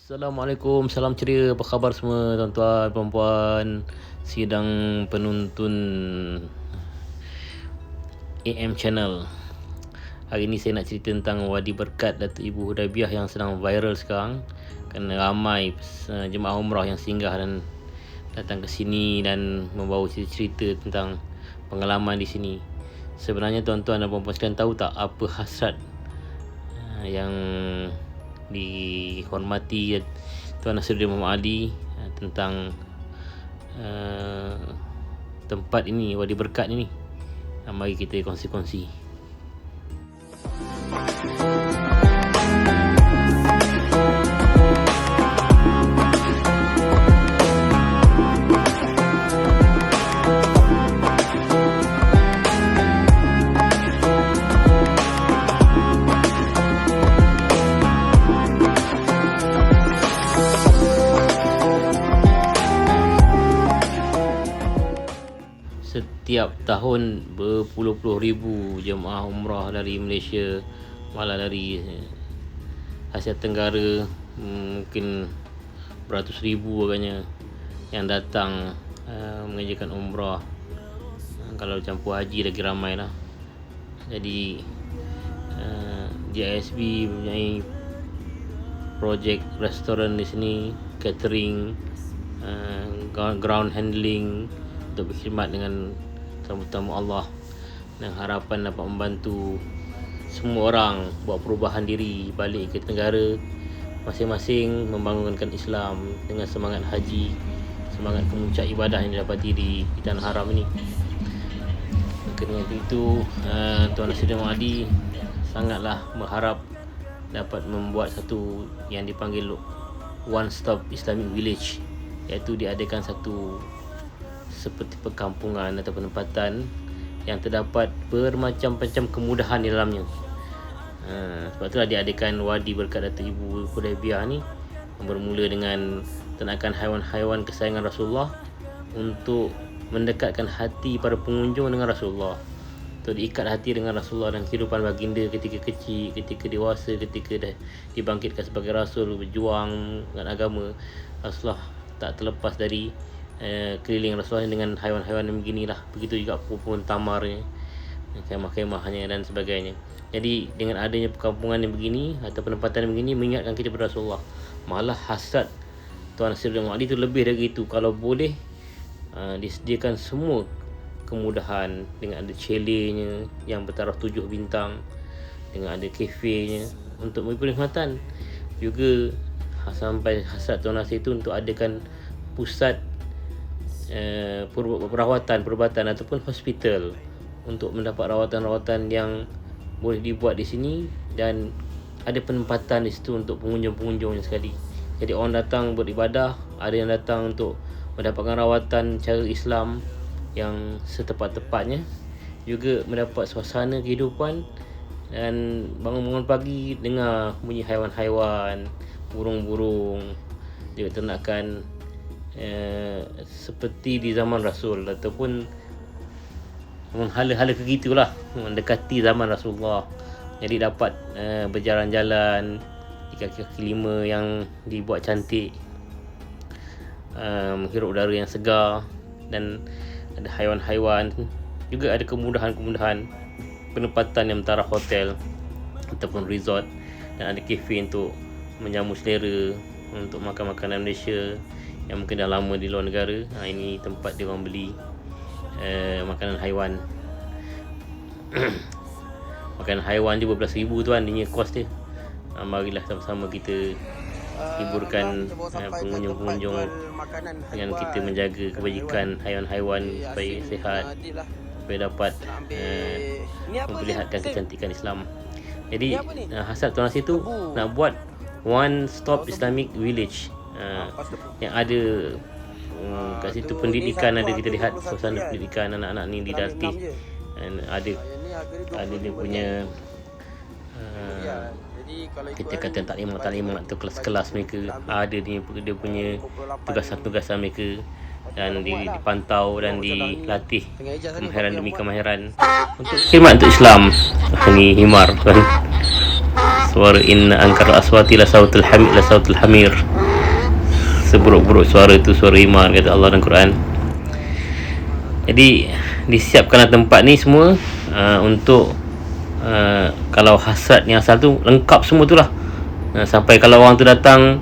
Assalamualaikum, salam ceria, apa khabar semua tuan-tuan, puan-puan, sidang penuntun AM Channel. Hari ini saya nak cerita tentang Wadi Berkat Datuk Ibu Hudaibiyah yang sedang viral sekarang, kerana ramai jemaah umrah yang singgah dan datang ke sini dan membawa cerita tentang pengalaman di sini. Sebenarnya tuan-tuan dan puan-puan sekalian tahu tak apa hasrat yang dihormati Tuan Nasruddin Muhammad Ali tentang tempat ini, Wadi Berkat ini? Mari kita kongsi-kongsi. Setiap tahun berpuluh-puluh ribu jemaah umrah dari Malaysia, malah dari Asia Tenggara, mungkin beratus ribu agaknya yang datang mengerjakan umrah. Kalau campur haji lagi ramai lah. Jadi JISB mempunyai projek restoran di sini, catering, ground handling untuk berkhidmat dengan tamu-tamu Allah, dan harapan dapat membantu semua orang buat perubahan diri, balik ke negara masing-masing, membangunkan Islam dengan semangat haji, semangat kemuncak ibadah yang didapati di tanah haram ini. Kerana itu Tuan Nasruddin Muhammad Ali sangatlah berharap dapat membuat satu yang dipanggil One Stop Islamic Village, iaitu diadakan satu seperti perkampungan atau penempatan yang terdapat bermacam-macam kemudahan di dalamnya. Sebab itulah diadakan Wadi Berkat Datuk Ibu Hudaibiyah ni, bermula dengan ternakan haiwan-haiwan kesayangan Rasulullah untuk mendekatkan hati para pengunjung dengan Rasulullah, untuk diikat hati dengan Rasulullah dan kehidupan baginda ketika kecil, ketika dewasa, ketika dah dibangkitkan sebagai Rasul, berjuang dengan agama. Rasulullah tak terlepas dari keliling Rasulullah dengan haiwan-haiwan yang beginilah. Begitu juga pohon tamarnya, kemah-kemahnya dan sebagainya. Jadi dengan adanya perkampungan yang begini atau penempatan yang begini, mengingatkan kita kepada Rasulullah. Malah hasrat Tuan Nasruddin Muhammad Ali itu lebih dari itu. Kalau boleh disediakan semua kemudahan, dengan ada chaletnya yang bertaraf 7 bintang, dengan ada kafenya untuk memberi perkhidmatan. Juga sampai hasrat Tuan Nasir itu untuk adakan pusat perawatan, perubatan ataupun hospital untuk mendapat rawatan-rawatan yang boleh dibuat di sini, dan ada penempatan di situ untuk pengunjung-pengunjungnya sekali. Jadi orang datang beribadah, ada yang datang untuk mendapatkan rawatan cara Islam yang setepat-tepatnya, juga mendapat suasana kehidupan, dan bangun-bangun pagi dengar bunyi haiwan-haiwan, burung-burung, juga ternakan seperti di zaman Rasul, ataupun menghala-hala begitulah, mendekati zaman Rasulullah. Jadi dapat berjalan-jalan di kaki-kaki 5 yang dibuat cantik, menghirup udara yang segar, dan ada haiwan-haiwan. Juga ada kemudahan-kemudahan penempatan yang mentaraf hotel ataupun resort, dan ada kafe untuk menjamu selera, untuk makan makanan Malaysia yang mungkin dah lama di luar negara. Ini tempat dia orang beli makanan haiwan. Makanan haiwan dia berbelas ribu tuan, dia kos dia. Marilah sama-sama kita hiburkan pengunjung-pengunjung dengan kita menjaga kebajikan haiwan-haiwan supaya sihat, supaya dapat memperlihatkan kecantikan Islam. Jadi hasrat Tuan Nasir tu nak buat One Stop Islamic Village, yang ada kat situ pendidikan, ada kita lihat suasana pendidikan anak-anak ni dilatih, dan ada dia punya kita kata taklimat atau kelas-kelas mereka, ada dia punya tugasan-tugasan mereka, dan dipantau dan dilatih kemahiran demi kemahiran untuk khidmat untuk Islam. Ini himar kan. suara inna ankar aswati la sautul hamir. Seburuk-buruk suara itu suara iman, kata Allah dalam Quran. Jadi disiapkanlah tempat ni semua untuk kalau hasad yang asal tu lengkap semua tu lah. Sampai kalau orang tu datang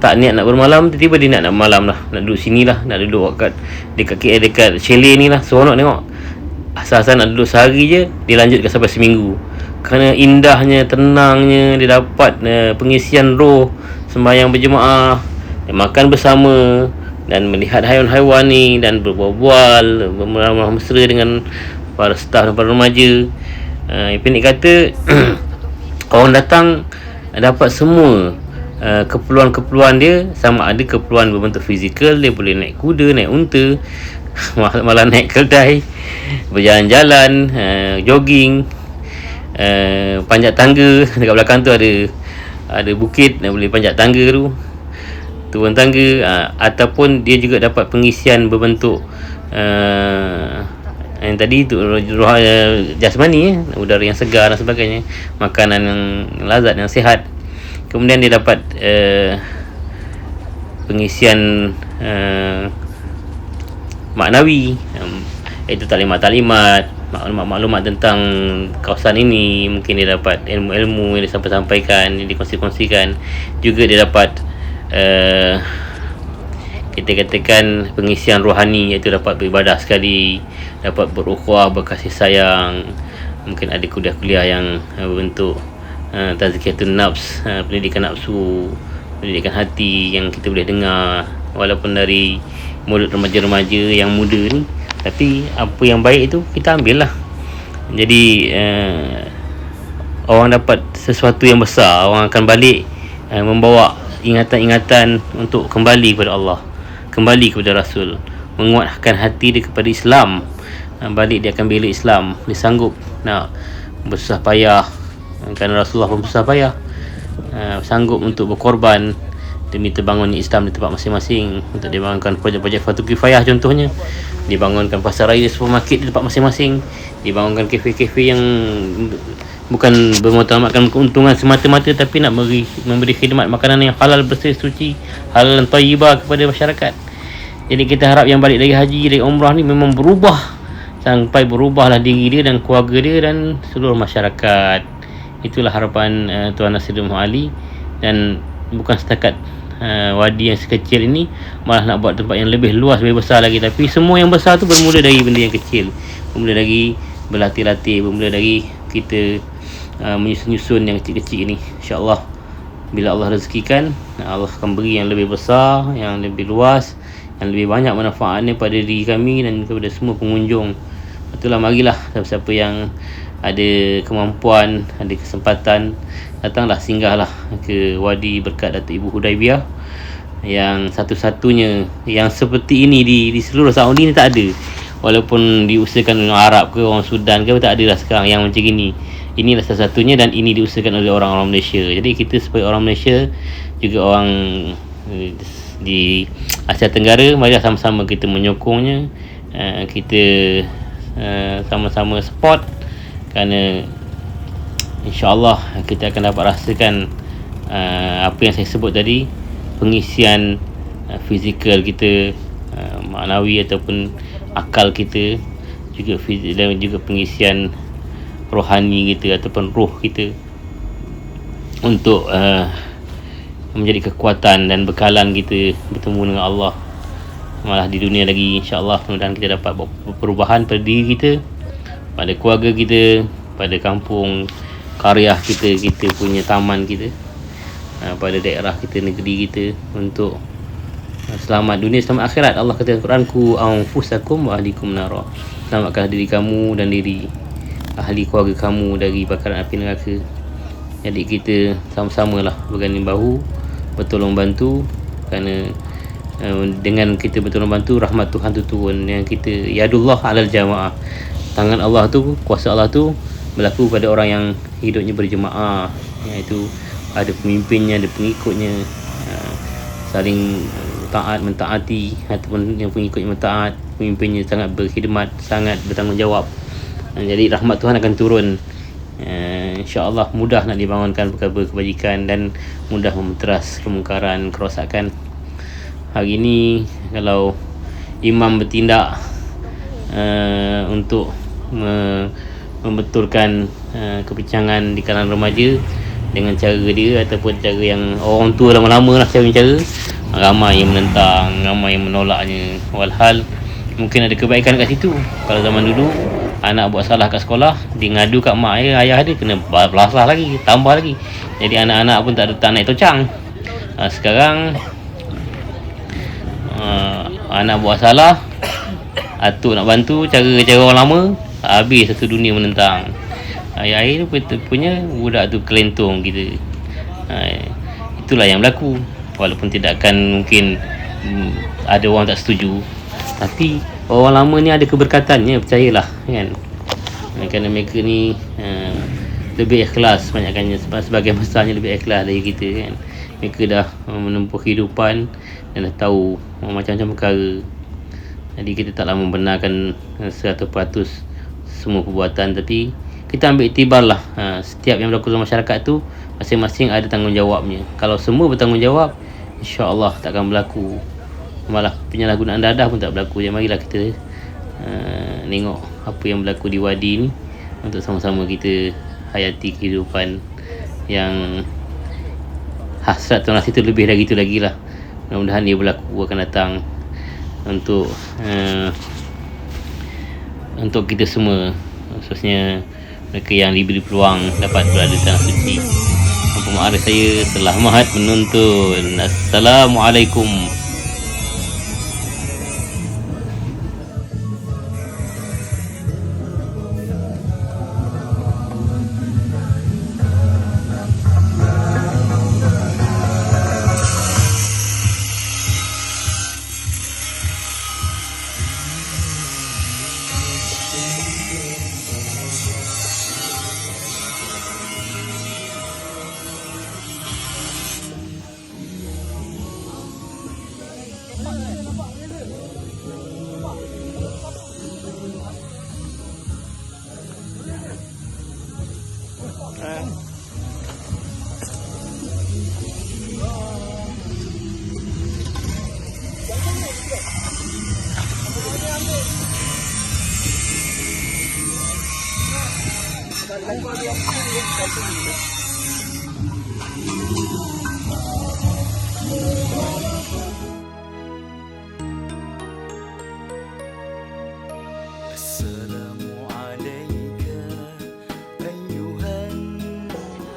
tak niat nak bermalam, tiba-tiba dia nak malam lah, nak duduk sini lah, nak duduk dekat chalet ni lah, seronok tengok. Asal-asal nak duduk sehari je, dia lanjutkan sampai seminggu. Kerana indahnya, tenangnya, dia dapat pengisian roh, sembahyang berjemaah, makan bersama, dan melihat haiwan-haiwan ni, dan berbual-bual, mesra dengan para staf dan para remaja. Pendek kata orang datang dapat semua keperluan-keperluan dia, sama ada keperluan berbentuk fizikal, dia boleh naik kuda, naik unta, malah naik keldai, berjalan-jalan, jogging, panjat tangga. Dekat belakang tu ada bukit, dia boleh panjat tangga tu, turun tangga, ataupun dia juga dapat pengisian berbentuk yang tadi tu roh jasmani, udara yang segar dan sebagainya, makanan yang lazat, yang sihat. Kemudian dia dapat pengisian maknawi, iaitu taklimat-taklimat, maklumat tentang kawasan ini. Mungkin dia dapat ilmu-ilmu yang disampaikan, yang dikongsi-kongsikan. Juga dia dapat kita katakan pengisian rohani, iaitu dapat beribadah sekali, dapat berukhuwah, berkasih sayang. Mungkin ada kuliah-kuliah yang berbentuk tazkiyatun nafs, pendidikan nafsu, pendidikan hati yang kita boleh dengar walaupun dari mulut remaja-remaja yang muda ni. Tapi apa yang baik itu kita ambil lah. Jadi orang dapat sesuatu yang besar. Orang akan balik membawa ingatan-ingatan untuk kembali kepada Allah, kembali kepada Rasul, menguatkan hati dia kepada Islam. Balik dia akan bela Islam. Dia sanggup nak bersusah payah, kerana Rasulullah pun bersusah payah, sanggup untuk berkorban demi terbangunnya Islam di tempat masing-masing. Untuk dibangunkan projek-projek Fardu Kifayah contohnya, dibangunkan pasar raya, supermarket di tempat masing-masing, dibangunkan kafe-kafe yang bukan bermutamakan keuntungan semata-mata, tapi nak memberi khidmat makanan yang halal, bersih, suci, halal dan thayyibah kepada masyarakat. Jadi kita harap yang balik dari haji, dari umrah ni memang berubah, sampai berubahlah diri dia dan keluarga dia dan seluruh masyarakat. Itulah harapan Tuan Nasiruddin Muhammad Ali. Dan bukan setakat wadi yang sekecil ini, malah nak buat tempat yang lebih luas, lebih besar lagi. Tapi semua yang besar tu bermula dari benda yang kecil, bermula dari berlatih-latih, bermula dari kita menyusun-nyusun yang kecil-kecil ni. InsyaAllah bila Allah rezekikan, Allah akan beri yang lebih besar, yang lebih luas, yang lebih banyak manfaatnya pada diri kami dan kepada semua pengunjung. Itulah, marilah siapa yang ada kemampuan, ada kesempatan, datanglah, singgahlah ke Wadi Berkat Datuk Ibu Hudaibiyah, yang satu-satunya yang seperti ini di seluruh Saudi ni tak ada. Walaupun diusahakan orang Arab ke, orang Sudan ke, tak ada lah sekarang yang macam ini. Inilah salah satunya, dan ini diusahakan oleh orang-orang Malaysia. Jadi kita sebagai orang Malaysia, juga orang di Asia Tenggara, marilah sama-sama kita menyokongnya, kita sama-sama support. Kerana InsyaAllah kita akan dapat rasakan apa yang saya sebut tadi, pengisian fizikal kita, maknawi ataupun akal kita, juga dan juga pengisian rohani kita ataupun roh kita, untuk menjadi kekuatan dan bekalan kita bertemu dengan Allah malah di dunia lagi. InsyaAllah mudah-mudahan kita dapat perubahan pada diri kita, pada keluarga kita, pada kampung karya kita, kita punya taman kita, pada daerah kita, negeri kita, untuk selamat dunia, selamat akhirat. Allah kata dalam Quran, ku anfusakum wa ahlikum nara, selamatkan diri kamu dan diri ahli keluarga kamu dari bakaran api neraka. Jadi kita sama-samalah berganding bahu, bertolong bantu. Kerana dengan kita bertolong bantu, rahmat Tuhan tu turun. Yang kita, yadullah alal jamaah, tangan Allah tu, kuasa Allah tu berlaku pada orang yang hidupnya berjemaah, iaitu ada pemimpinnya, ada pengikutnya, saling taat, mentaati, ataupun yang pengikutnya mentaat, pemimpinnya sangat berkhidmat, sangat bertanggungjawab. Jadi rahmat Tuhan akan turun InsyaAllah mudah nak dibangunkan perkara kebajikan dan mudah memeteras kemungkaran, kerosakan. Hari ini kalau imam bertindak untuk membetulkan kebincangan di kalangan remaja dengan cara dia ataupun cara yang orang tua lama-lama lah cara ramai yang menentang, ramai yang menolaknya. Walhal mungkin ada kebaikan kat situ. Kalau zaman dulu anak buat salah kat sekolah, dia ngadu kat mak ayah dia, kena belasah lagi, tambah lagi. Jadi anak-anak pun tak naik tocang. Sekarang anak buat salah, atuk nak bantu cara orang lama, habis satu dunia menentang. Ayah tu punya budak tu kelentong kita. Itulah yang berlaku. Walaupun tidak akan mungkin ada orang tak setuju, tapi orang lama ni ada keberkatannya, percayalah kan. Kerana mereka ni lebih ikhlas banyakkannya, sebagai masanya lebih ikhlas dari kita kan. Mereka dah menempuh kehidupan dan dah tahu macam-macam perkara. Jadi kita taklah membenarkan 100% semua perbuatan, tapi kita ambil iktibarlah. Setiap yang berlaku dalam masyarakat tu masing-masing ada tanggungjawabnya. Kalau semua bertanggungjawab, insya-Allah takkan berlaku, malah penyalahgunaan dadah pun tak berlaku. Jadi marilah kita tengok apa yang berlaku di Wadi ni untuk sama-sama kita hayati kehidupan yang hasrat tuan itu lebih dari itu lagi lah. Mudah-mudahan dia berlaku akan datang untuk kita semua, khususnya mereka yang diberi peluang dapat berada di tanah suci. Mohon maaf saya telah mahat menonton. Assalamualaikum.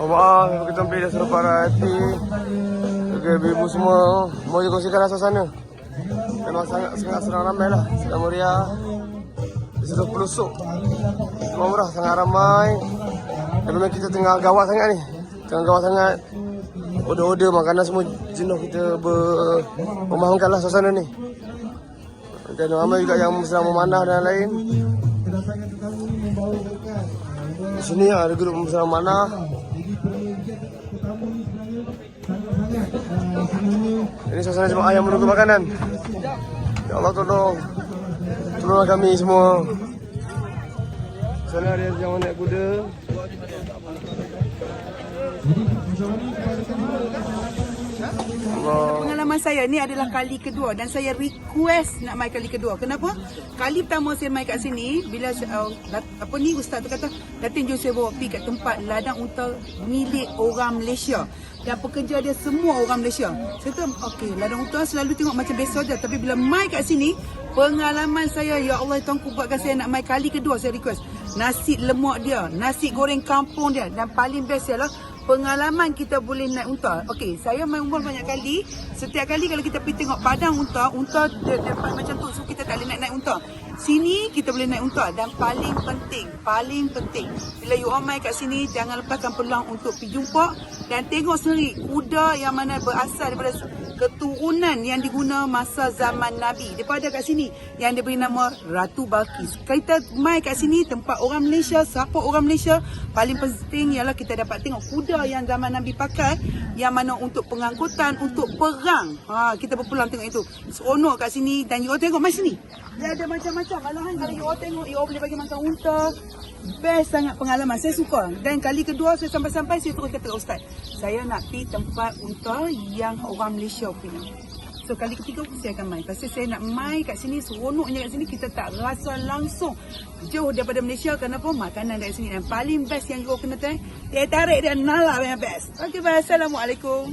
Maaf, kita beli dah serba hati. Ibu semua mau dikongsikan suasana. Memang sangat senang ramai lah, sangat meriah. Di situ pelusuk, semua murah, sangat ramai. Dan memang kita tengah gawat sangat ni, Order-order makanan semua jenuh kita memahangkanlah suasana ni. Dan ramai juga yang sedang memanah dan lain. Di sini ada grup sedang memanah. Ini suasana jemaah yang menunggu makanan. Ya Allah tolonglah kami semua. Sana ada yang naik kuda. Pengalaman saya ni adalah kali kedua dan saya request nak mai kali kedua. Kenapa? Kali pertama saya mai kat sini bila ustaz tu kata, "Datin jom saya bawa pergi kat tempat ladang unta milik orang Malaysia." Dan pekerja dia semua orang Malaysia. Saya kata, okey, ladang unta selalu tengok macam biasa je, tapi bila mai kat sini, pengalaman saya, ya Allah, tuanku buatkan saya nak mai kali kedua, saya request. Nasi lemak dia, nasi goreng kampung dia, dan paling best ialah pengalaman kita boleh naik unta. Okey, saya main umrah banyak kali. Setiap kali kalau kita pergi tengok padang unta dia dapat macam tu, so kita tak boleh naik unta. Sini kita boleh naik unta dan paling penting bila you all mai kat sini, jangan lepaskan peluang untuk pergi jumpa dan tengok sendiri kuda yang mana berasal daripada keturunan yang diguna masa zaman Nabi. Daripada kat sini yang diberi nama Ratu Balqis. Kita mai kat sini tempat orang Malaysia, siapa orang Malaysia, paling penting ialah kita dapat tengok kuda yang zaman Nabi pakai, yang mana untuk pengangkutan, untuk perang. Kita berpeluang tengok itu. Seronok kat sini dan you all tengok mai sini. Dia ada macam-macam. Kalau you all tengok, you all boleh bagi makan unta. best sangat pengalaman. Saya suka. Dan kali kedua saya sampai-sampai saya terus kata Ustaz, saya nak pergi tempat unta yang orang Malaysia punya. So kali ketiga pun saya akan main. Pasal saya nak main kat sini, seronoknya kat sini kita tak rasa langsung jauh daripada Malaysia. Kenapa? Makanan dari sini. Dan paling best yang you kena try, teh tarik dan nala yang best. Okay, bye. Assalamualaikum.